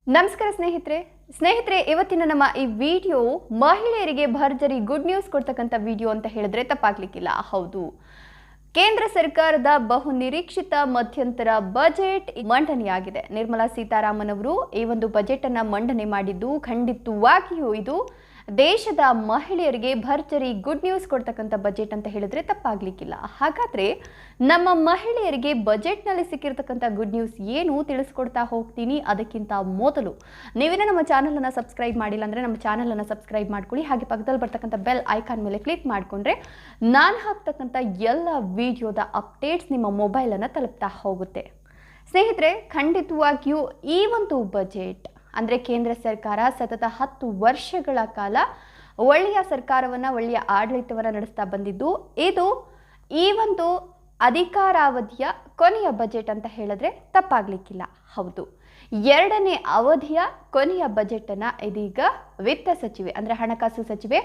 ನಮಸ್ಕಾರ ಸ್ನೇಹಿತರೆ ಇವತ್ತಿನ ನಮ್ಮ ಈ ವಿಡಿಯೋ ಮಹಿಳೆಯರಿಗೆ ಭರ್ಜರಿ ಗುಡ್ ನ್ಯೂಸ್ ಕೊಡ್ತಕ್ಕಂತ ವಿಡಿಯೋ ಅಂತ ಹೇಳಿದ್ರೆ ತಪ್ಪಾಗ್ಲಿಕ್ಕಿಲ್ಲ. ಹೌದು, ಕೇಂದ್ರ ಸರ್ಕಾರದ ಬಹು ನಿರೀಕ್ಷಿತ ಮಧ್ಯಂತರ ಬಜೆಟ್ ಮಂಡನೆಯಾಗಿದೆ. ನಿರ್ಮಲಾ ಸೀತಾರಾಮನ್ ಅವರು ಈ ಒಂದು ಬಜೆಟ್ ಅನ್ನು ಮಂಡನೆ ಮಾಡಿದ್ದು ಖಂಡಿತವಾಗಿಯೂ ಇದು ದೇಶದ ಮಹಿಳೆಯರಿಗೆ ಭರ್ಜರಿ ಗುಡ್ ನ್ಯೂಸ್ ಕೊಡ್ತಕ್ಕಂತ ಬಜೆಟ್ ಅಂತ ಹೇಳಿದ್ರೆ ತಪ್ಪಾಗ್ಲಿಕ್ಕಿಲ್ಲ. ಹಾಗಾದ್ರೆ ನಮ್ಮ ಮಹಿಳೆಯರಿಗೆ ಬಜೆಟ್ನಲ್ಲಿ ಸಿಕ್ಕಿರತಕ್ಕಂತ ಗುಡ್ ನ್ಯೂಸ್ ಏನು ತಿಳಿಸ್ಕೊಡ್ತಾ ಹೋಗ್ತೀನಿ. ಅದಕ್ಕಿಂತ ಮೊದಲು ನೀವೇನ ನಮ್ಮ ಚಾನೆಲ್ ಅನ್ನು ಸಬ್ಸ್ಕ್ರೈಬ್ ಮಾಡಿಲ್ಲ ಅಂದ್ರೆ ನಮ್ಮ ಚಾನೆಲ್ ಅನ್ನು ಸಬ್ಸ್ಕ್ರೈಬ್ ಮಾಡ್ಕೊಳ್ಳಿ. ಹಾಗೆ ಪಕ್ಕದಲ್ಲಿ ಬರ್ತಕ್ಕಂಥ ಬೆಲ್ ಐಕಾನ್ ಮೇಲೆ ಕ್ಲಿಕ್ ಮಾಡ್ಕೊಂಡ್ರೆ ನಾನು ಹಾಕ್ತಕ್ಕಂಥ ಎಲ್ಲ ವಿಡಿಯೋದ ಅಪ್ಡೇಟ್ಸ್ ನಿಮ್ಮ ಮೊಬೈಲ್ ಅನ್ನು ತಲುಪ್ತಾ ಹೋಗುತ್ತೆ. ಸ್ನೇಹಿತರೆ, ಖಂಡಿತವಾಗಿಯೂ ಈ ಒಂದು ಬಜೆಟ್ ಅಂದರೆ ಕೇಂದ್ರ ಸರ್ಕಾರ ಸತತ 10 ವರ್ಷಗಳ ಕಾಲ ಒಳ್ಳೆಯ ಸರ್ಕಾರವನ್ನು, ಒಳ್ಳೆಯ ಆಡಳಿತವನ್ನು ನಡೆಸ್ತಾ ಬಂದಿದ್ದು ಇದು ಈ ಒಂದು ಅಧಿಕಾರಾವಧಿಯ ಕೊನೆಯ ಬಜೆಟ್ ಅಂತ ಹೇಳಿದ್ರೆ ತಪ್ಪಾಗ್ಲಿಕ್ಕಿಲ್ಲ. ಹೌದು, 2ನೇ ಅವಧಿಯ ಕೊನೆಯ ಬಜೆಟನ್ನು ಇದೀಗ ವಿತ್ತ ಸಚಿವೆ ಅಂದರೆ ಹಣಕಾಸು ಸಚಿವೆ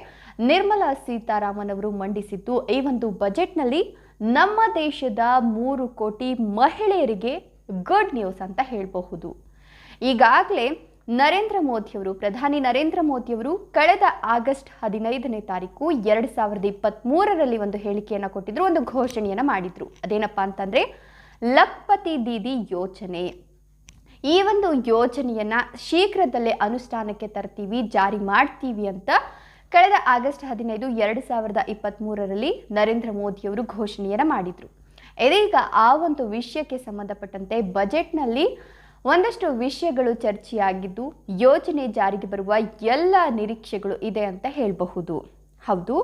ನಿರ್ಮಲಾ ಸೀತಾರಾಮನ್ ಅವರು ಮಂಡಿಸಿದ್ದು. ಈ ಒಂದು ಬಜೆಟ್ನಲ್ಲಿ ನಮ್ಮ ದೇಶದ 3 ಕೋಟಿ ಮಹಿಳೆಯರಿಗೆ ಗುಡ್ ನ್ಯೂಸ್ ಅಂತ ಹೇಳಬಹುದು. ಈಗಾಗಲೇ ಪ್ರಧಾನಿ ನರೇಂದ್ರ ಮೋದಿಯವರು ಕಳೆದ ಆಗಸ್ಟ್ 15ನೇ ತಾರೀಕು 2023ರಲ್ಲಿ ಒಂದು ಹೇಳಿಕೆಯನ್ನು ಕೊಟ್ಟಿದ್ರು, ಒಂದು ಘೋಷಣೆಯನ್ನು ಮಾಡಿದ್ರು. ಅದೇನಪ್ಪಾ ಅಂತಂದ್ರೆ ಲಖ್ಪತಿ ದೀದಿ ಯೋಜನೆ. ಈ ಒಂದು ಯೋಜನೆಯನ್ನ ಶೀಘ್ರದಲ್ಲೇ ಅನುಷ್ಠಾನಕ್ಕೆ ತರ್ತೀವಿ, ಜಾರಿ ಮಾಡ್ತೀವಿ ಅಂತ ಕಳೆದ ಆಗಸ್ಟ್ 15, 2023ರಲ್ಲಿ ನರೇಂದ್ರ ಮೋದಿಯವರು ಘೋಷಣೆಯನ್ನು ಮಾಡಿದ್ರು. ಇದೀಗ ಆ ಒಂದು ವಿಷಯಕ್ಕೆ ಸಂಬಂಧಪಟ್ಟಂತೆ ಬಜೆಟ್ನಲ್ಲಿ ಒಂದಷ್ಟು ವಿಷಯಗಳು ಚರ್ಚೆಯಾಗಿದ್ದು ಯೋಜನೆ ಜಾರಿಗೆ ಬರುವ ಎಲ್ಲ ನಿರೀಕ್ಷೆಗಳು ಇದೆ ಅಂತ ಹೇಳಬಹುದು. ಹೌದು,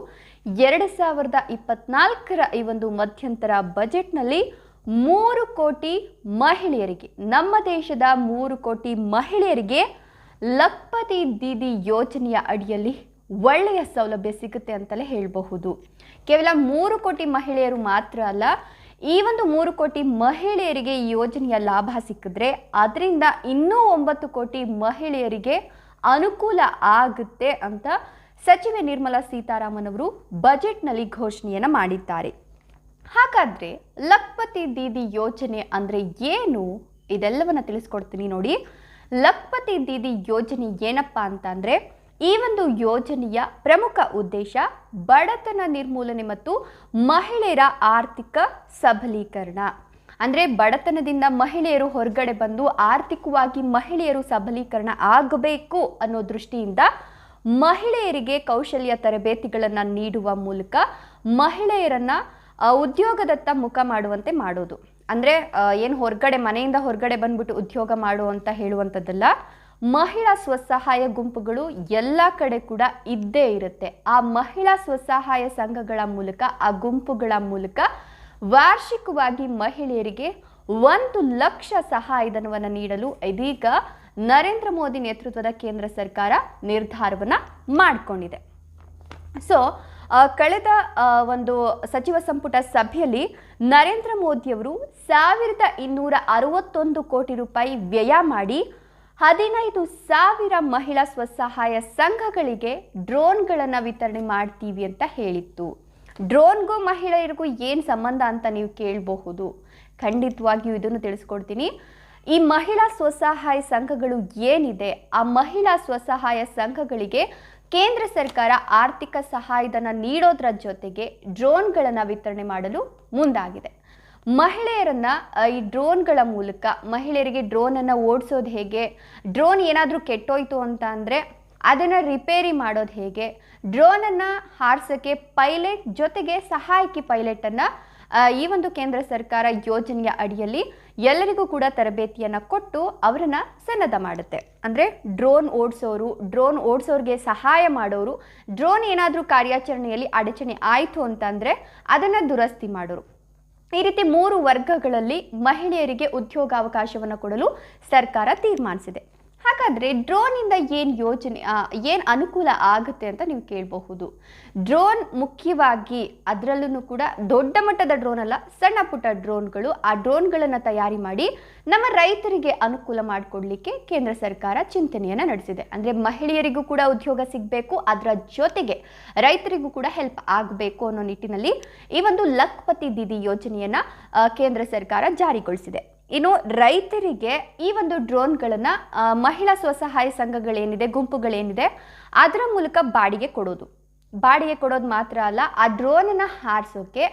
2024ರ ಈ ಒಂದು ಮಧ್ಯಂತರ ಬಜೆಟ್ನಲ್ಲಿ 3 ಕೋಟಿ ಮಹಿಳೆಯರಿಗೆ, ನಮ್ಮ ದೇಶದ 3 ಕೋಟಿ ಮಹಿಳೆಯರಿಗೆ ಲಖ್ಪತಿ ದೀದಿ ಯೋಜನೆಯ ಅಡಿಯಲ್ಲಿ ಒಳ್ಳೆಯ ಸೌಲಭ್ಯ ಸಿಗುತ್ತೆ ಅಂತಲೇ ಹೇಳಬಹುದು. ಕೇವಲ 3 ಕೋಟಿ ಮಹಿಳೆಯರು ಮಾತ್ರ ಅಲ್ಲ, ಈ ಒಂದು 3 ಕೋಟಿ ಮಹಿಳೆಯರಿಗೆ ಈ ಯೋಜನೆಯ ಲಾಭ ಸಿಕ್ಕಿದ್ರೆ ಅದರಿಂದ ಇನ್ನೂ 9 ಕೋಟಿ ಮಹಿಳೆಯರಿಗೆ ಅನುಕೂಲ ಆಗುತ್ತೆ ಅಂತ ಸಚಿವೆ ನಿರ್ಮಲಾ ಸೀತಾರಾಮನ್ ಅವರು ಬಜೆಟ್ನಲ್ಲಿ ಘೋಷಣೆಯನ್ನು ಮಾಡಿದ್ದಾರೆ. ಹಾಗಾದ್ರೆ ಲಖ್ಪತಿ ದೀದಿ ಯೋಜನೆ ಅಂದ್ರೆ ಏನು, ಇದೆಲ್ಲವನ್ನ ತಿಳಿಸ್ಕೊಡ್ತೀನಿ ನೋಡಿ. ಲಖ್ಪತಿ ದೀದಿ ಯೋಜನೆ ಏನಪ್ಪಾ ಅಂತಂದ್ರೆ ಈ ಒಂದು ಯೋಜನೆಯ ಪ್ರಮುಖ ಉದ್ದೇಶ ಬಡತನ ನಿರ್ಮೂಲನೆ ಮತ್ತು ಮಹಿಳೆಯರ ಆರ್ಥಿಕ ಸಬಲೀಕರಣ. ಅಂದರೆ ಬಡತನದಿಂದ ಮಹಿಳೆಯರು ಹೊರಗಡೆ ಬಂದು ಆರ್ಥಿಕವಾಗಿ ಮಹಿಳೆಯರು ಸಬಲೀಕರಣ ಆಗಬೇಕು ಅನ್ನೋ ದೃಷ್ಟಿಯಿಂದ ಮಹಿಳೆಯರಿಗೆ ಕೌಶಲ್ಯ ತರಬೇತಿಗಳನ್ನು ನೀಡುವ ಮೂಲಕ ಮಹಿಳೆಯರನ್ನ ಉದ್ಯೋಗದತ್ತ ಮುಖ ಮಾಡುವಂತೆ ಮಾಡೋದು. ಅಂದರೆ ಏನು ಮನೆಯಿಂದ ಹೊರಗಡೆ ಬಂದ್ಬಿಟ್ಟು ಉದ್ಯೋಗ ಮಾಡು ಅಂತ ಹೇಳುವಂಥದ್ದಲ್ಲ. ಮಹಿಳಾ ಸ್ವಸಹಾಯ ಗುಂಪುಗಳು ಎಲ್ಲ ಕಡೆ ಕೂಡ ಇದ್ದೇ ಇರುತ್ತೆ. ಆ ಮಹಿಳಾ ಸ್ವಸಹಾಯ ಸಂಘಗಳ ಮೂಲಕ, ಆ ಗುಂಪುಗಳ ಮೂಲಕ ವಾರ್ಷಿಕವಾಗಿ ಮಹಿಳೆಯರಿಗೆ 1 ಲಕ್ಷ ಸಹಾಯಧನವನ್ನು ನೀಡಲು ಇದೀಗ ನರೇಂದ್ರ ಮೋದಿ ನೇತೃತ್ವದ ಕೇಂದ್ರ ಸರ್ಕಾರ ನಿರ್ಧಾರವನ್ನು ಮಾಡಿಕೊಂಡಿದೆ. ಸೊ ಕಳೆದ ಒಂದು ಸಚಿವ ಸಂಪುಟ ಸಭೆಯಲ್ಲಿ ನರೇಂದ್ರ ಮೋದಿಯವರು 1261 ಕೋಟಿ ರೂಪಾಯಿ ವ್ಯಯ ಮಾಡಿ 15,000 ಮಹಿಳಾ ಸ್ವಸಹಾಯ ಸಂಘಗಳಿಗೆ ಡ್ರೋನ್ಗಳನ್ನು ವಿತರಣೆ ಮಾಡ್ತೀವಿ ಅಂತ ಹೇಳಿತ್ತು. ಡ್ರೋನ್ಗೂ ಮಹಿಳೆಯರಿಗೂ ಏನು ಸಂಬಂಧ ಅಂತ ನೀವು ಕೇಳಬಹುದು. ಖಂಡಿತವಾಗಿಯೂ ಇದನ್ನು ತಿಳಿಸ್ಕೊಡ್ತೀನಿ. ಈ ಮಹಿಳಾ ಸ್ವಸಹಾಯ ಸಂಘಗಳು ಏನಿದೆ, ಆ ಮಹಿಳಾ ಸ್ವಸಹಾಯ ಸಂಘಗಳಿಗೆ ಕೇಂದ್ರ ಸರ್ಕಾರ ಆರ್ಥಿಕ ಸಹಾಯಧನ ನೀಡೋದ್ರ ಜೊತೆಗೆ ಡ್ರೋನ್ಗಳನ್ನು ವಿತರಣೆ ಮಾಡಲು ಮುಂದಾಗಿದೆ. ಮಹಿಳೆಯರನ್ನ ಈ ಡ್ರೋನ್ಗಳ ಮೂಲಕ ಮಹಿಳೆಯರಿಗೆ ಡ್ರೋನನ್ನು ಓಡಿಸೋದು ಹೇಗೆ, ಡ್ರೋನ್ ಏನಾದರೂ ಕೆಟ್ಟೋಯ್ತು ಅಂತ ಅಂದರೆ ಅದನ್ನು ರಿಪೇರಿ ಮಾಡೋದು ಹೇಗೆ, ಡ್ರೋನನ್ನು ಹಾರಿಸೋಕ್ಕೆ ಪೈಲಟ್ ಜೊತೆಗೆ ಸಹಾಯಕಿ ಪೈಲಟನ್ನು ಈ ಒಂದು ಕೇಂದ್ರ ಸರ್ಕಾರ ಯೋಜನೆಯ ಅಡಿಯಲ್ಲಿ ಎಲ್ಲರಿಗೂ ಕೂಡ ತರಬೇತಿಯನ್ನು ಕೊಟ್ಟು ಅವರನ್ನು ಸನ್ನದ್ಧ ಮಾಡುತ್ತೆ. ಅಂದರೆ ಡ್ರೋನ್ ಓಡಿಸೋರಿಗೆ ಸಹಾಯ ಮಾಡೋರು, ಡ್ರೋನ್ ಏನಾದರೂ ಕಾರ್ಯಾಚರಣೆಯಲ್ಲಿ ಅಡಚಣೆ ಆಯಿತು ಅಂತಂದರೆ ಅದನ್ನು ದುರಸ್ತಿ ಮಾಡೋರು. ಈ ರೀತಿ 3 ವರ್ಗಗಳಲ್ಲಿ ಮಹಿಳೆಯರಿಗೆ ಉದ್ಯೋಗಾವಕಾಶವನ್ನು ಕೊಡಲು ಸರ್ಕಾರ ತೀರ್ಮಾನಿಸಿದೆ. ಹಾಗಾದರೆ ಡ್ರೋನಿಂದ ಏನು ಅನುಕೂಲ ಆಗುತ್ತೆ ಅಂತ ನೀವು ಕೇಳಬಹುದು. ಡ್ರೋನ್ ಮುಖ್ಯವಾಗಿ ಅದರಲ್ಲೂ ಕೂಡ ದೊಡ್ಡ ಮಟ್ಟದ ಡ್ರೋನ್ ಅಲ್ಲ, ಸಣ್ಣ ಪುಟ್ಟ ಡ್ರೋನ್ಗಳು, ಆ ಡ್ರೋನ್ಗಳನ್ನು ತಯಾರಿ ಮಾಡಿ ನಮ್ಮ ರೈತರಿಗೆ ಅನುಕೂಲ ಮಾಡಿಕೊಡ್ಲಿಕ್ಕೆ ಕೇಂದ್ರ ಸರ್ಕಾರ ಚಿಂತನೆಯನ್ನು ನಡೆಸಿದೆ. ಅಂದರೆ ಮಹಿಳೆಯರಿಗೂ ಕೂಡ ಉದ್ಯೋಗ ಸಿಗಬೇಕು, ಅದರ ಜೊತೆಗೆ ರೈತರಿಗೂ ಕೂಡ ಹೆಲ್ಪ್ ಆಗಬೇಕು ಅನ್ನೋ ನಿಟ್ಟಿನಲ್ಲಿ ಈ ಒಂದು ಲಖ್ಪತಿ ದೀದಿ ಯೋಜನೆಯನ್ನು ಕೇಂದ್ರ ಸರ್ಕಾರ ಜಾರಿಗೊಳಿಸಿದೆ. ಇನ್ನು ರೈತರಿಗೆ ಈ ಒಂದು ಡ್ರೋನ್ಗಳನ್ನು ಮಹಿಳಾ ಸ್ವಸಹಾಯ ಸಂಘಗಳೇನಿದೆ, ಗುಂಪುಗಳೇನಿದೆ, ಅದರ ಮೂಲಕ ಬಾಡಿಗೆ ಕೊಡೋದು ಮಾತ್ರ ಅಲ್ಲ, ಆ ಡ್ರೋನನ್ನು ಹಾರಿಸೋಕೆ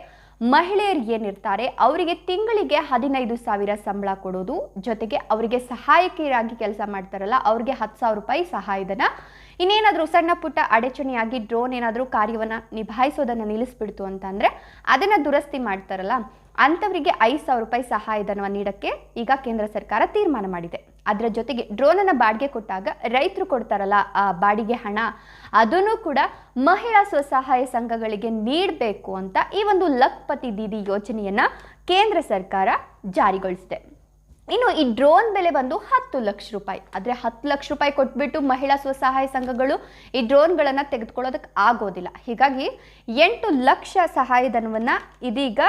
ಮಹಿಳೆಯರು ಏನಿರ್ತಾರೆ ಅವರಿಗೆ ತಿಂಗಳಿಗೆ 15,000 ಸಂಬಳ ಕೊಡೋದು, ಜೊತೆಗೆ ಅವರಿಗೆ ಸಹಾಯಕಿಯರಾಗಿ ಕೆಲಸ ಮಾಡ್ತಾರಲ್ಲ ಅವ್ರಿಗೆ 10,000 ರೂಪಾಯಿ ಸಹಾಯಧನ. ಇನ್ನೇನಾದರೂ ಸಣ್ಣ ಪುಟ್ಟ ಅಡಚಣೆಯಾಗಿ ಡ್ರೋನ್ ಏನಾದರೂ ಕಾರ್ಯವನ್ನು ನಿಭಾಯಿಸೋದನ್ನು ನಿಲ್ಲಿಸ್ಬಿಡ್ತು ಅಂತಂದರೆ ಅದನ್ನು ದುರಸ್ತಿ ಮಾಡ್ತಾರಲ್ಲ ಅಂಥವರಿಗೆ 5,000 ರೂಪಾಯಿ ಸಹಾಯಧನವನ್ನು ನೀಡೋಕ್ಕೆ ಈಗ ಕೇಂದ್ರ ಸರ್ಕಾರ ತೀರ್ಮಾನ ಮಾಡಿದೆ. ಅದರ ಜೊತೆಗೆ ಡ್ರೋನನ್ನು ಬಾಡಿಗೆ ಕೊಟ್ಟಾಗ ರೈತರು ಕೊಡ್ತಾರಲ್ಲ ಆ ಬಾಡಿಗೆ ಹಣ, ಅದನ್ನು ಕೂಡ ಮಹಿಳಾ ಸ್ವಸಹಾಯ ಸಂಘಗಳಿಗೆ ನೀಡಬೇಕು ಅಂತ ಈ ಒಂದು ಲಖ್ಪತಿ ದೀದಿ ಯೋಜನೆಯನ್ನು ಕೇಂದ್ರ ಸರ್ಕಾರ ಜಾರಿಗೊಳಿಸಿದೆ. ಇನ್ನು ಈ ಡ್ರೋನ್ ಬೆಲೆ ಬಂದು 10 ಲಕ್ಷ ರೂಪಾಯಿ. ಆದರೆ 10 ಲಕ್ಷ ರೂಪಾಯಿ ಕೊಟ್ಬಿಟ್ಟು ಮಹಿಳಾ ಸ್ವಸಹಾಯ ಸಂಘಗಳು ಈ ಡ್ರೋನ್ಗಳನ್ನು ತೆಗೆದುಕೊಳ್ಳೋದಕ್ಕೆ ಆಗೋದಿಲ್ಲ. ಹೀಗಾಗಿ 8 ಲಕ್ಷ ಸಹಾಯಧನವನ್ನು ಇದೀಗ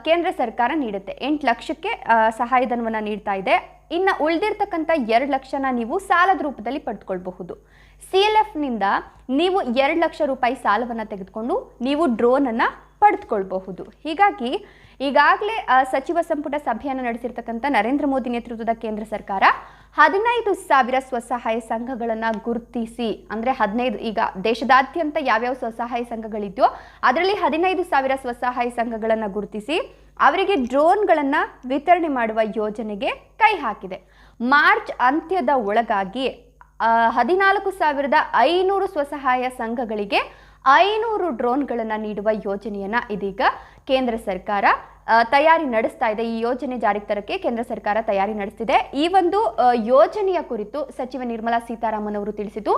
ಕೇಂದ್ರ ಸರ್ಕಾರ ನೀಡುತ್ತೆ. 8 ಲಕ್ಷಕ್ಕೆ ಸಹಾಯಧನವನ್ನು ನೀಡ್ತಾ ಇದೆ. ಇನ್ನು ಉಳಿದಿರ್ತಕ್ಕಂಥ 2 ಲಕ್ಷನ ನೀವು ಸಾಲದ ರೂಪದಲ್ಲಿ ಪಡೆದುಕೊಳ್ಬಹುದು. CLFನಿಂದ ನೀವು 2 ಲಕ್ಷ ರೂಪಾಯಿ ಸಾಲವನ್ನು ತೆಗೆದುಕೊಂಡು ನೀವು ಡ್ರೋನನ್ನು ಪಡೆದುಕೊಳ್ಬಹುದು. ಹೀಗಾಗಿ ಈಗಾಗಲೇ ಸಚಿವ ಸಂಪುಟ ಸಭೆಯನ್ನು ನಡೆಸಿರ್ತಕ್ಕಂಥ ನರೇಂದ್ರ ಮೋದಿ ನೇತೃತ್ವದ ಕೇಂದ್ರ ಸರ್ಕಾರ 15,000 ಸ್ವಸಹಾಯ ಸಂಘಗಳನ್ನು ಗುರುತಿಸಿ, ಅಂದರೆ 15 ಈಗ ದೇಶದಾದ್ಯಂತ ಯಾವ್ಯಾವ ಸ್ವಸಹಾಯ ಸಂಘಗಳಿದೆಯೋ ಅದರಲ್ಲಿ 15,000 ಸ್ವಸಹಾಯ ಸಂಘಗಳನ್ನು ಗುರುತಿಸಿ ಅವರಿಗೆ ಡ್ರೋನ್ಗಳನ್ನು ವಿತರಣೆ ಮಾಡುವ ಯೋಜನೆಗೆ ಕೈ ಹಾಕಿದೆ. ಮಾರ್ಚ್ ಅಂತ್ಯದ ಒಳಗಾಗಿ 14,500 ಸ್ವಸಹಾಯ ಸಂಘಗಳಿಗೆ 500 ಡ್ರೋನ್ಗಳನ್ನು ನೀಡುವ ಯೋಜನೆಯನ್ನು ಇದೀಗ ಕೇಂದ್ರ ಸರ್ಕಾರ ತಯಾರಿ ನಡೆಸ್ತಾ ಇದೆ. ಈ ಯೋಜನೆ ಜಾರಿಗೆ ತರಕ್ಕೆ ಕೇಂದ್ರ ಸರ್ಕಾರ ತಯಾರಿ ನಡೆಸ್ತಿದೆ. ಈ ಒಂದು ಯೋಜನೆಯ ಕುರಿತು ಸಚಿವ ನಿರ್ಮಲಾ ಸೀತಾರಾಮನ್ ಅವರು ತಿಳಿಸಿದ್ದು,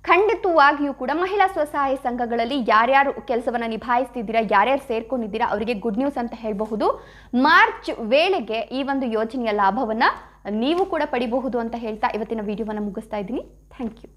ಖಂಡಿತವಾಗಿಯೂ ಕೂಡ ಮಹಿಳಾ ಸ್ವಸಹಾಯ ಸಂಘಗಳಲ್ಲಿ ಯಾರ್ಯಾರು ಕೆಲಸವನ್ನು ನಿಭಾಯಿಸ್ತಿದ್ದೀರಾ, ಯಾರ್ಯಾರು ಸೇರ್ಕೊಂಡಿದ್ದೀರಾ ಅವರಿಗೆ ಗುಡ್ ನ್ಯೂಸ್ ಅಂತ ಹೇಳಬಹುದು. ಮಾರ್ಚ್ ವೇಳೆಗೆ ಈ ಒಂದು ಯೋಜನೆಯ ಲಾಭವನ್ನು ನೀವು ಕೂಡ ಪಡಿಬಹುದು ಅಂತ ಹೇಳ್ತಾ ಇವತ್ತಿನ ವಿಡಿಯೋವನ್ನು ಮುಗಿಸ್ತಾ ಇದ್ದೀನಿ. Thank you.